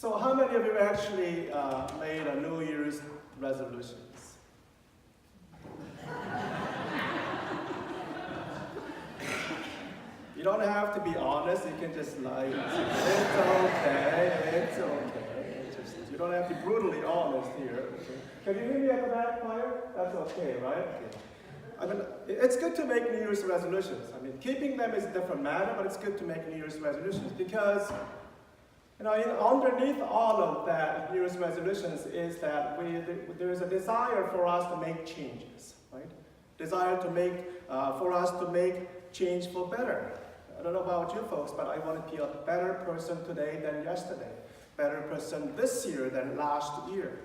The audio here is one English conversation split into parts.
So how many of you actually made a New Year's resolutions? You don't have to be honest, you can just lie. It's okay, it's okay. You don't have to be brutally honest here. Okay. Can you hear me at the back, choir? That's okay, right? Okay. I mean, it's good to make New Year's resolutions. I mean, keeping them is a different matter, but it's good to make New Year's resolutions because, you know, underneath all of that New Year's resolutions is that there is a desire for us to make changes, right? Desire to make, for us to make change for better. I don't know about you folks, but I want to be a better person today than yesterday. Better person this year than last year.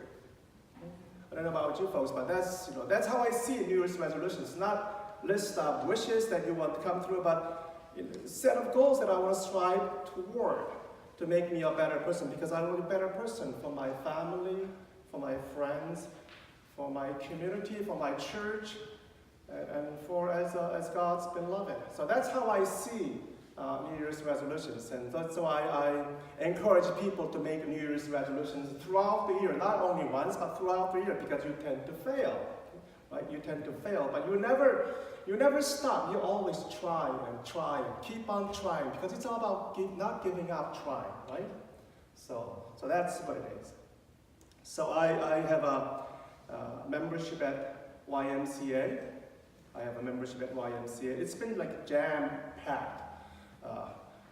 I don't know about you folks, but that's how I see New Year's resolutions. Not list of wishes that you want to come through, but a set of goals that I want to strive toward to make me a better person, because I want to be a better person for my family, for my friends, for my community, for my church, and for as God's beloved. So that's how I see New Year's resolutions, and that's why I encourage people to make New Year's resolutions throughout the year, not only once, but throughout the year, because you tend to fail, right? You tend to fail, but you never stop. You always try and keep on trying, because it's all about not giving up trying, right? So that's what it is. So I have a membership at YMCA. I have a membership at YMCA. It's been like jam-packed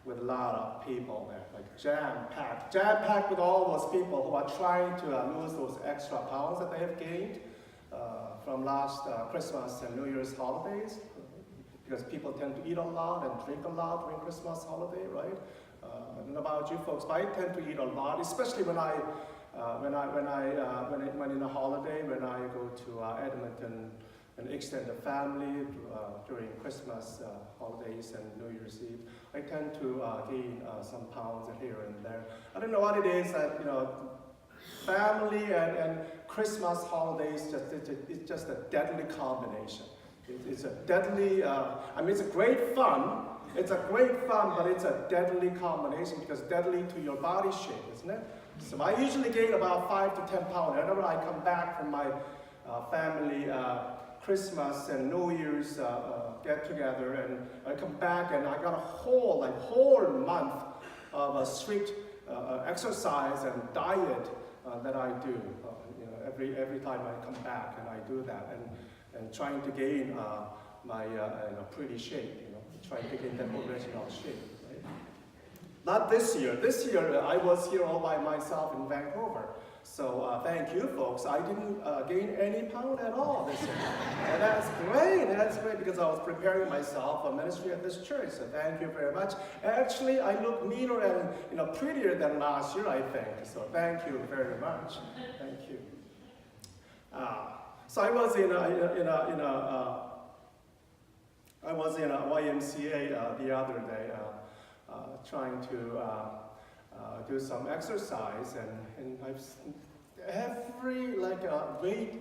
with a lot of people there, like jam-packed with all those people who are trying to lose those extra pounds that they have gained from last Christmas and New Year's holidays, because people tend to eat a lot and drink a lot during Christmas holiday, right? I don't know about you folks, but I tend to eat a lot, especially when in a holiday, when I go to Edmonton and extended family during Christmas holidays and New Year's Eve. I tend to gain some pounds here and there. I don't know what it is that, family and Christmas holidays, it's just a deadly combination. It's a deadly, it's a great fun. It's a great fun, but it's a deadly combination, because deadly to your body shape, isn't it? So I usually gain about 5 to 10 pounds whenever I come back from my family Christmas and New Year's get together, and I come back and I got a whole month of a strict exercise and diet that I do. Every time I come back, and I do that, and trying to gain my pretty shape, trying to gain that original shape. Right? Not this year. This year I was here all by myself in Vancouver. So thank you, folks. I didn't gain any pound at all this year. And that's great, because I was preparing myself for ministry at this church. So thank you very much. Actually, I look meaner and prettier than last year, I think. So thank you very much. Thank you. So I was in a YMCA the other day, trying to do some exercise, and every weight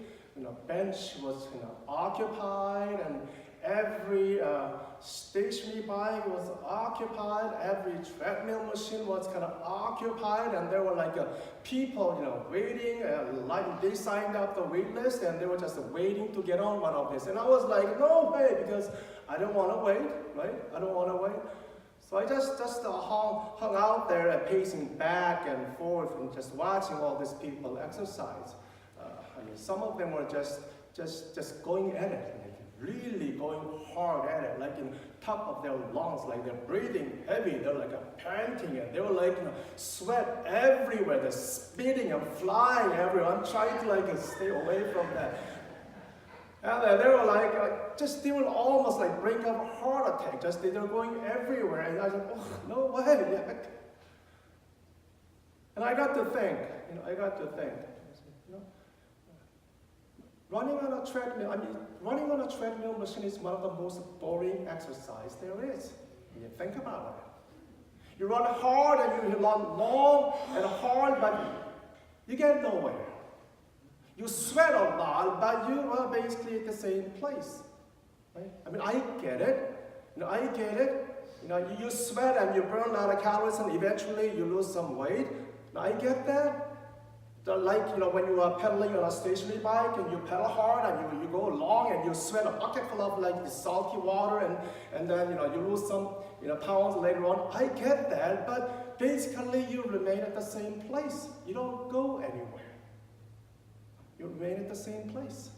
bench was occupied, and every stationary bike was occupied, every treadmill machine was kind of occupied, and there were people waiting, they signed up the wait list, and they were just waiting to get on one of these, and I was like, no way, because I don't want to wait, right? I don't want to wait. So I just hung out there and pacing back and forth and just watching all these people exercise. Some of them were just going at it, really going hard at it, in top of their lungs, they're breathing heavy, they're panting, and they were sweat everywhere, they're spitting and flying everywhere. I'm trying to stay away from that. And they were they were almost bring up a heart attack. They were going everywhere. And I said, oh, no way. And I got to think, running on a treadmill machine is one of the most boring exercise there is. When you think about it. You run hard and you run long and hard, but you get nowhere. You sweat a lot, but you are basically at the same place. Right? I get it. I get it. You sweat and you burn a lot of calories, and eventually you lose some weight. Now, I get that. Like, when you are pedaling on a stationary bike and you pedal hard and you go along and you sweat a bucket full of like the salty water and then, you lose some, pounds later on. I get that, but basically you remain at the same place. You don't go anywhere. You remain at the same place.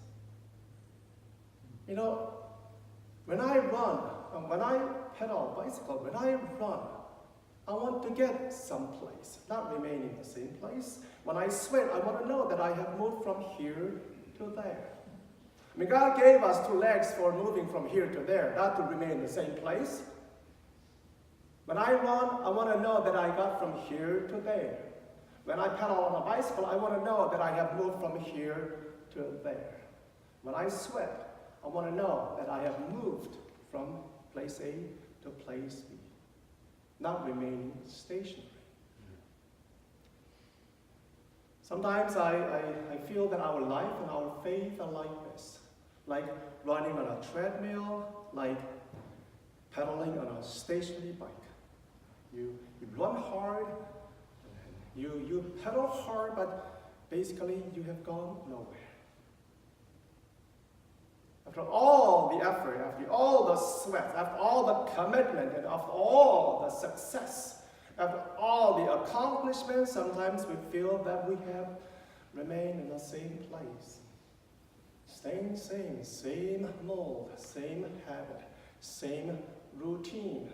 When I run, when I pedal bicycle, when I run, I want to get someplace, not remain in the same place. When I sweat, I want to know that I have moved from here to there. God gave us 2 legs for moving from here to there, not to remain in the same place. When I run, I want to know that I got from here to there. When I pedal on a bicycle, I want to know that I have moved from here to there. When I sweat, I want to know that I have moved from place A to place B, not remaining stationary. Sometimes I feel that our life and our faith are like this, like running on a treadmill, like pedaling on a stationary bike. You run hard, you pedal hard, but basically you have gone nowhere. After all the effort, after all the sweat, after all the commitment, and after all the success, after all the accomplishments, sometimes we feel that we have remained in the same place. Same mold, same habit, same routine,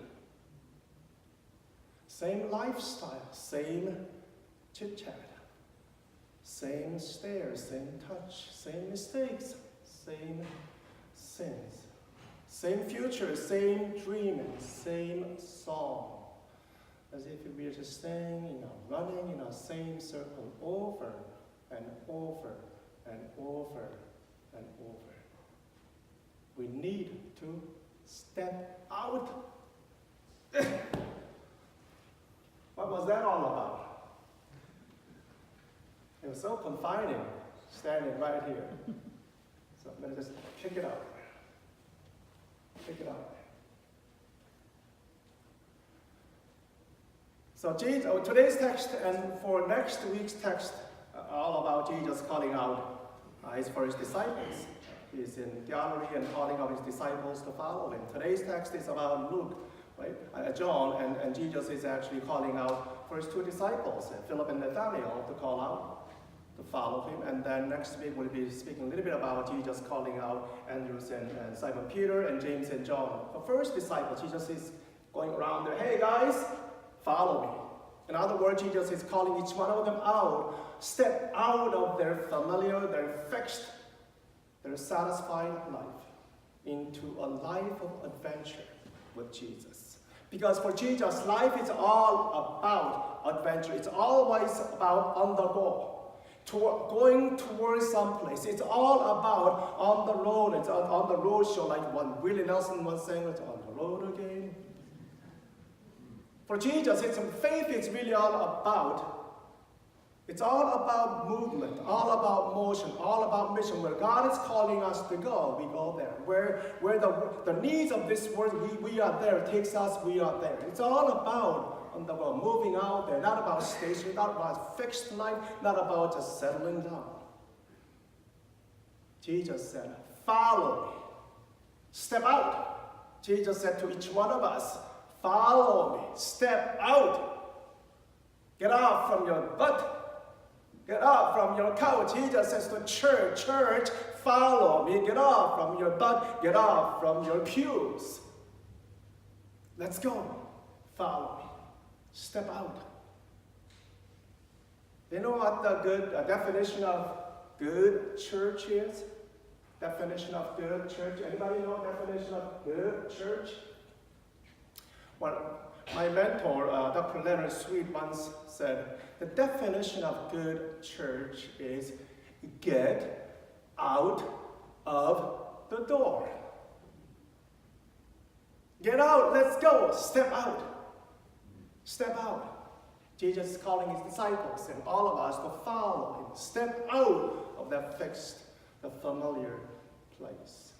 same lifestyle, same chit-chat, same stare, same touch, same mistakes, same sins, same future, same dream, and same song. As if we are just staying, running in a same circle over and over and over and over. We need to step out. What was that all about? It was so confining, standing right here. So I'm going to just pick it up. Pick it up. So today's text and for next week's text, all about Jesus calling out is for his disciples. He's in Galilee and calling out his disciples to follow him. Today's text is about Luke, right? John, and Jesus is actually calling out for his 2 disciples, Philip and Nathanael, to call out, to follow him. And then next week we'll be speaking a little bit about Jesus calling out Andrews and Simon Peter and James and John. The first disciple, Jesus is going around there, hey guys, follow me. In other words, Jesus is calling each one of them out, step out of their familiar, their fixed, their satisfied life into a life of adventure with Jesus. Because for Jesus, life is all about adventure. It's always about on the go, going towards someplace. It's all about on the road. It's on the road show, like what Willie Nelson was saying, it's on the road again. For Jesus, faith is really all about movement, all about motion, all about mission. Where God is calling us to go, we go there. Where the needs of this world, we are there. It takes us, we are there. It's all about on the go, moving out there, not about station, not about fixed life, not about just settling down. Jesus said, follow me. Step out. Jesus said to each one of us, follow me. Step out. Get off from your butt. Get off from your couch. He just says to church, follow me. Get off from your butt. Get off from your pews. Let's go. Follow me. Step out. You know what the good definition of good church is? Definition of good church. Anybody know definition of good church? Well, my mentor, Dr. Leonard Sweet, once said, the definition of good church is get out of the door. Get out, let's go, step out. Step out. Jesus is calling his disciples and all of us to follow him. Step out of that fixed, the familiar place.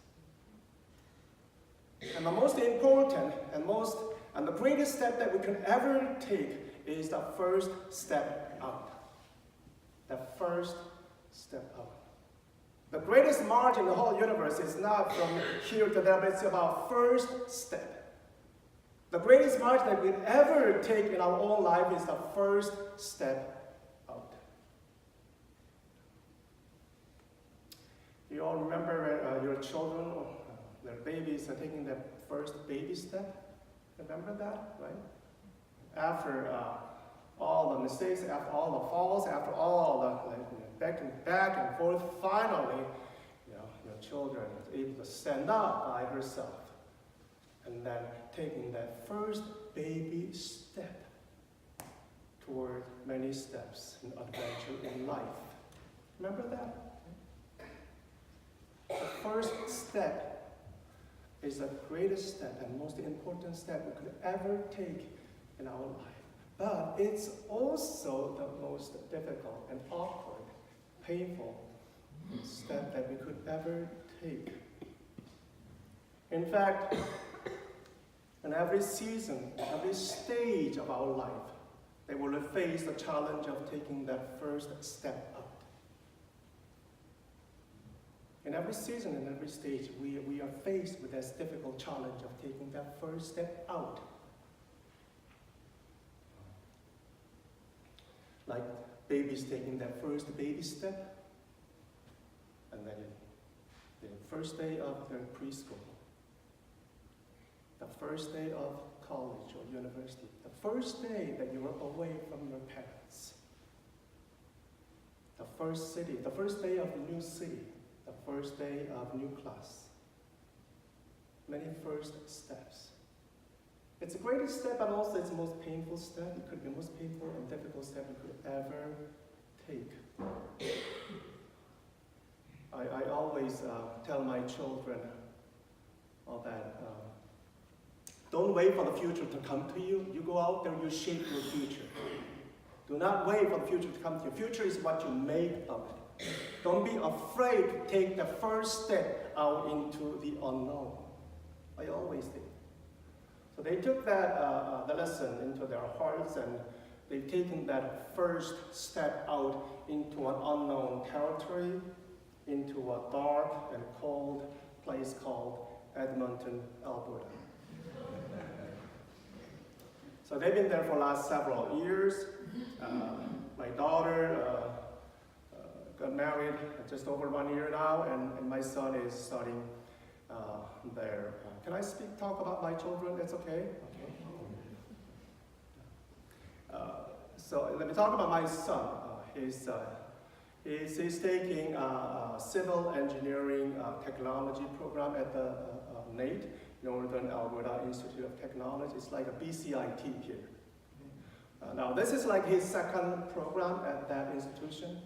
And the most important and the greatest step that we can ever take is the first step out. The first step out. The greatest margin in the whole universe is not from here to there, but it's about first step. The greatest margin that we ever take in our own life is the first step out. You all remember your children, their babies are taking their first baby step? Remember that, right? After all the mistakes, after all the falls, after all the back and forth, finally, your children is able to stand up by herself. And then taking that first baby step toward many steps in adventure in life. Remember that? The first step is the greatest step and most important step we could ever take in our life. But it's also the most difficult and awkward, painful step that we could ever take. In fact, in every season, every stage of our life, they will face the challenge of taking that first step out. In every season and every stage, we are faced with this difficult challenge of taking that first step out. Like babies taking their first baby step, and then the first day of their preschool, the first day of college or university, the first day that you are away from your parents, the first day of a new city, the first day of new class. Many first steps. It's the greatest step, but also it's the most painful step. It could be the most painful and difficult step you could ever take. I always tell my children that don't wait for the future to come to you. You go out there, you shape your future. Do not wait for the future to come to you. Future is what you make of it. Don't be afraid to take the first step out into the unknown. I always did. So they took that the lesson into their hearts, and they've taken that first step out into an unknown territory, into a dark and cold place called Edmonton, Alberta. So they've been there for the last several years. My daughter got married just over 1 year now, and my son is starting there. Can I talk about my children? It's okay? So let me talk about my son. He's taking a civil engineering technology program at the NATE, Northern Alberta Institute of Technology. It's like a BCIT here. Now this is like his second program at that institution.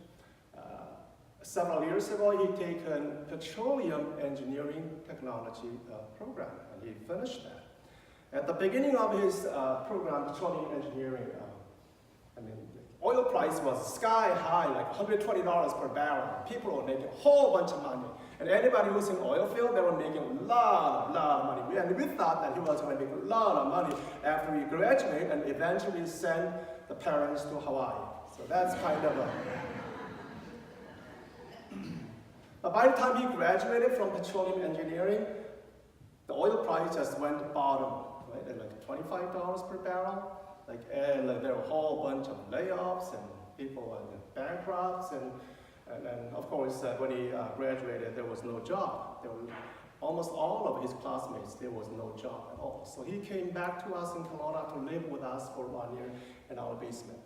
Several years ago, he'd taken petroleum engineering technology program, and he finished that. At the beginning of his program, petroleum engineering, oil price was sky high, like $120 per barrel. People were making a whole bunch of money. And anybody who's in the oil field, they were making a lot of money. And we thought that he was going to make a lot of money after he graduated and eventually send the parents to Hawaii. So that's kind of a... But by the time he graduated from petroleum engineering, the oil price just went bottom, right? At like $25 per barrel. Like there were a whole bunch of layoffs, and people were bankrupt, and then of course when he graduated, there was no job. There were almost all of his classmates, there was no job at all. So he came back to us in Kelowna to live with us for 1 year in our basement.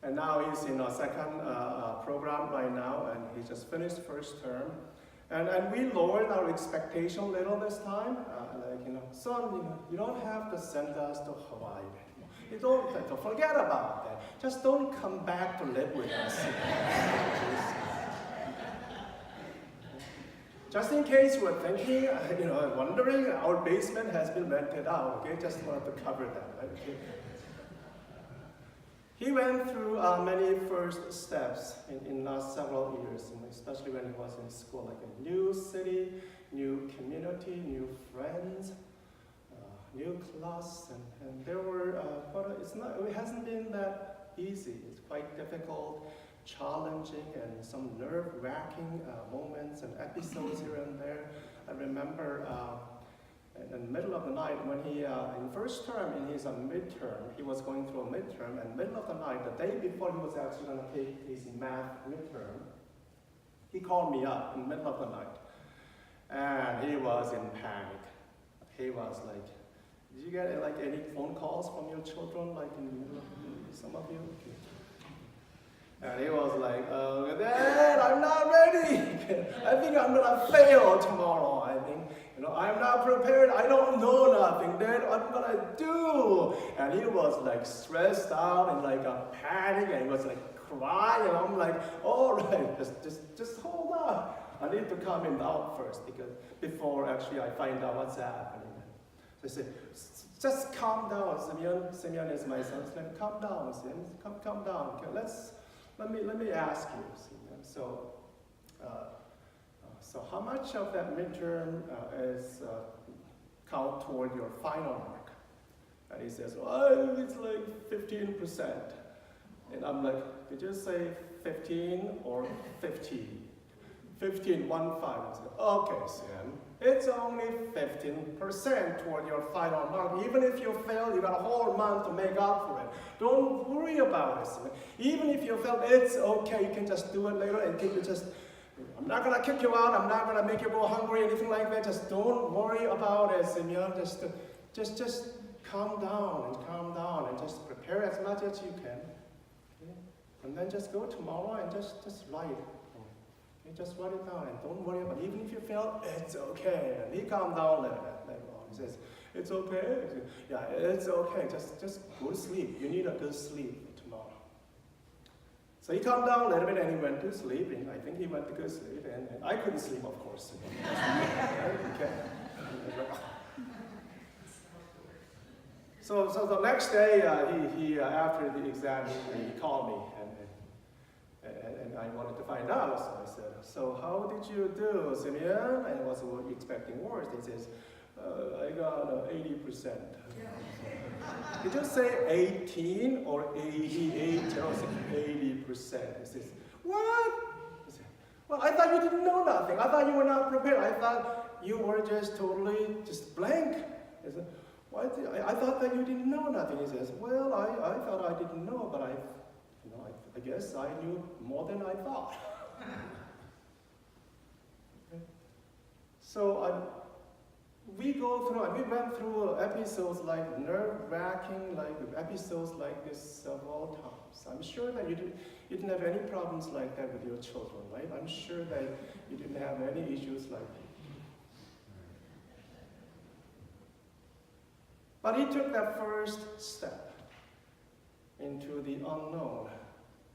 And now he's in a second program right now, and he just finished first term. And we lowered our expectation a little this time. Son, you don't have to send us to Hawaii anymore. You don't forget about that. Just don't come back to live with us. Just in case you were thinking, wondering, our basement has been rented out. Okay, just wanted to cover that. Right? Okay. He went through many first steps in last several years, especially when he was in school, like a new city, new community, new friends. new class, and there were, but it hasn't been that easy. It's quite difficult, challenging, and some nerve-wracking moments and episodes here and there. I remember in the middle of the night when he, in first term, in his midterm, he was going through a midterm, and middle of the night, the day before he was actually going to take his math midterm, he called me up in the middle of the night, and he was in panic. He was like, did you get like any phone calls from your children, like in the middle of some of you? Okay. And he was like, Dad, I'm not ready. I think I'm gonna fail tomorrow. I think, I'm not prepared. I don't know nothing. Dad, what I'm gonna do? And he was like stressed out and like a panic, and he was like crying. And I'm like, all right, just hold on. I need to calm him down first, because before actually I find out what's happening. So I said, just calm down, Simeon is my son. He said, calm down, Simeon. Calm down. Okay, let me ask you, Simeon. So how much of that midterm is count toward your final mark? And he says, well, it's like 15%. And I'm like, did you say 15 or 50? 15, 1, 5. I said, okay, Sam, it's only 15% toward your final mark. Even if you fail, you got a whole month to make up for it. Don't worry about it, Sam. Even if you fail, it's okay. You can just do it later, and I'm not going to kick you out. I'm not going to make you go hungry, anything like that. Just don't worry about it, Simeon. Just calm down and just prepare as much as you can. Okay? And then just go tomorrow and just write it. Okay? Just write it down and don't worry about it. Even if you fail, it's okay. And he calmed down later on. He says, it's okay. Yeah, it's okay. Just go to sleep. You need a good sleep tomorrow. So he calmed down a little bit and he went to sleep. And I think he went to good sleep. And I couldn't sleep, of course. Okay. So the next day, he after the exam, he called me and I wanted to find out. So I said, so how did you do, Simeon? And I was expecting worse. He says, I got 80%. Did you say 18 or 88? I said 80%. He says, what? I said, well, I thought you didn't know nothing. I thought you were not prepared. I thought you were just totally blank. I said, I thought that you didn't know nothing. He says, well, I thought I didn't know, but I guess I knew more than I thought. Okay. So we went through episodes like nerve-wracking, like episodes like this several times. I'm sure that you didn't have any problems like that with your children, right? I'm sure that you didn't have any issues like that. But he took that first step into the unknown.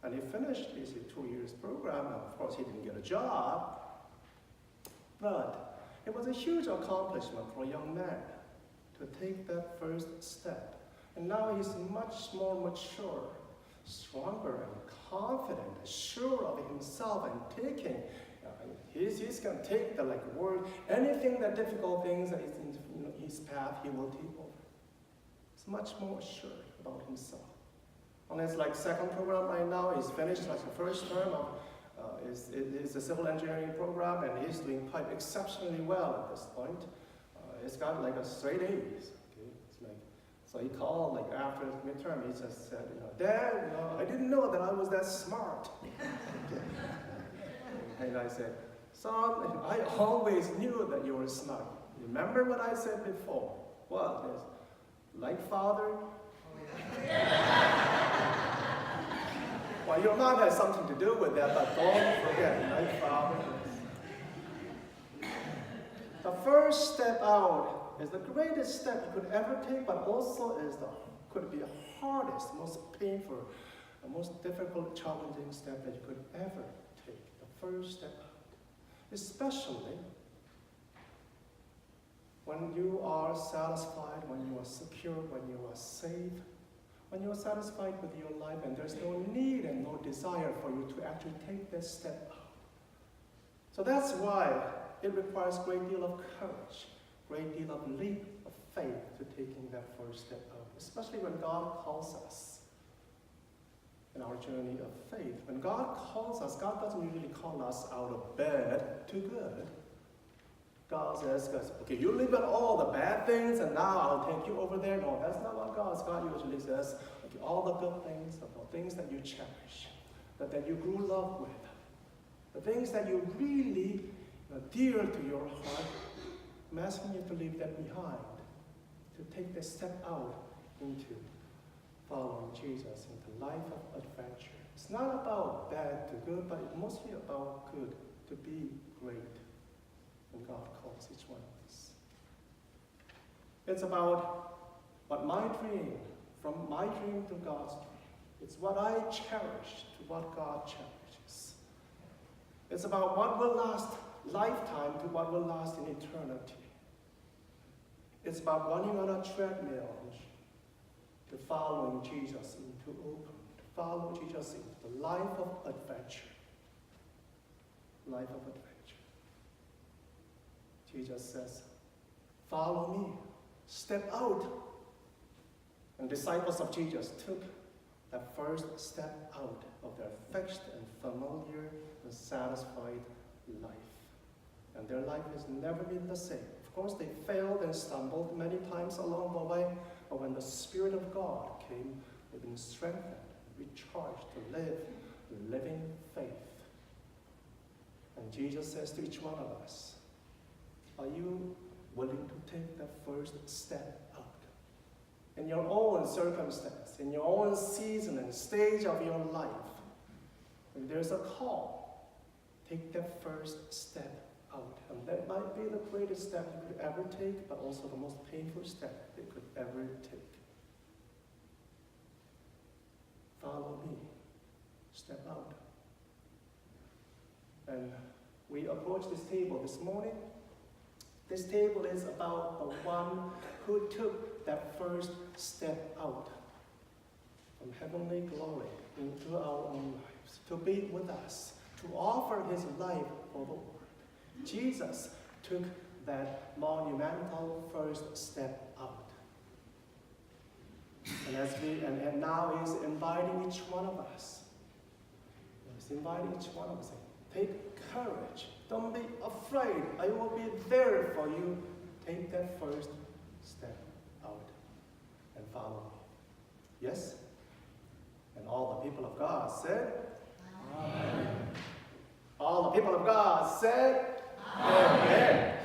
And he finished his 2 years program. Of course, he didn't get a job. But it was a huge accomplishment for a young man to take that first step. And now he's much more mature, stronger, and confident, sure of himself, and taking, he's going to take the word, anything that difficult things that is in his path, he will take over. He's much more sure about himself. On his second program right now, he's finished the first term of it's a civil engineering program, and he's doing quite exceptionally well at this point. He's got a straight A's. Okay? So he called after his midterm. He just said, Dad, I didn't know that I was that smart. Okay. And I said, son, I always knew that you were smart. Remember what I said before? What? Like father. Well, your mom has something to do with that, but don't forget, like father. The first step out is the greatest step you could ever take, but also could be the hardest, most painful, the most difficult, challenging step that you could ever take. The first step out. Especially when you are satisfied, when you are secure, when you are safe, when you are satisfied with your life and there's no need and no desire for you to actually take this step out. So that's why it requires a great deal of courage, great deal of leap of faith to taking that first step out, especially when God calls us in our journey of faith. When God calls us, God doesn't usually call us out of bed to good. God says, okay, you live in all the bad things and now I'll take you over there. No, that's not what God usually says. Okay, all the good things, the things that you cherish, that you grew love with, the things that you really dear to your heart, I'm asking you to leave them behind, to take the step out into following Jesus, into life of adventure. It's not about bad to good, but it's mostly about good, to be great. And God calls each one of us. It's about what my dream, from my dream to God's dream. It's what I cherish to what God cherishes. It's about what will last lifetime to what will last in eternity. It's about running on a treadmill to following Jesus into open, to follow Jesus into the life of adventure. Life of adventure. Jesus says, follow me, step out. And disciples of Jesus took that first step out of their fixed and familiar and satisfied life. And their life has never been the same. Of course, they failed and stumbled many times along the way, but when the Spirit of God came, they've been strengthened, recharged to live living faith. And Jesus says to each one of us, are you willing to take that first step out? In your own circumstance, in your own season and stage of your life, if there's a call, take that first step out. And that might be the greatest step you could ever take, but also the most painful step you could ever take. Follow me. Step out. And we approach this table this morning. This table is about the one who took that first step out from heavenly glory into our own lives, to be with us, to offer his life for the world. Jesus took that monumental first step out. And now he's inviting each one of us. He's inviting each one of us. Take courage. Don't be afraid. I will be there for you. Take that first step out and follow me. Yes? And all the people of God said, Amen. All the people of God said, Amen.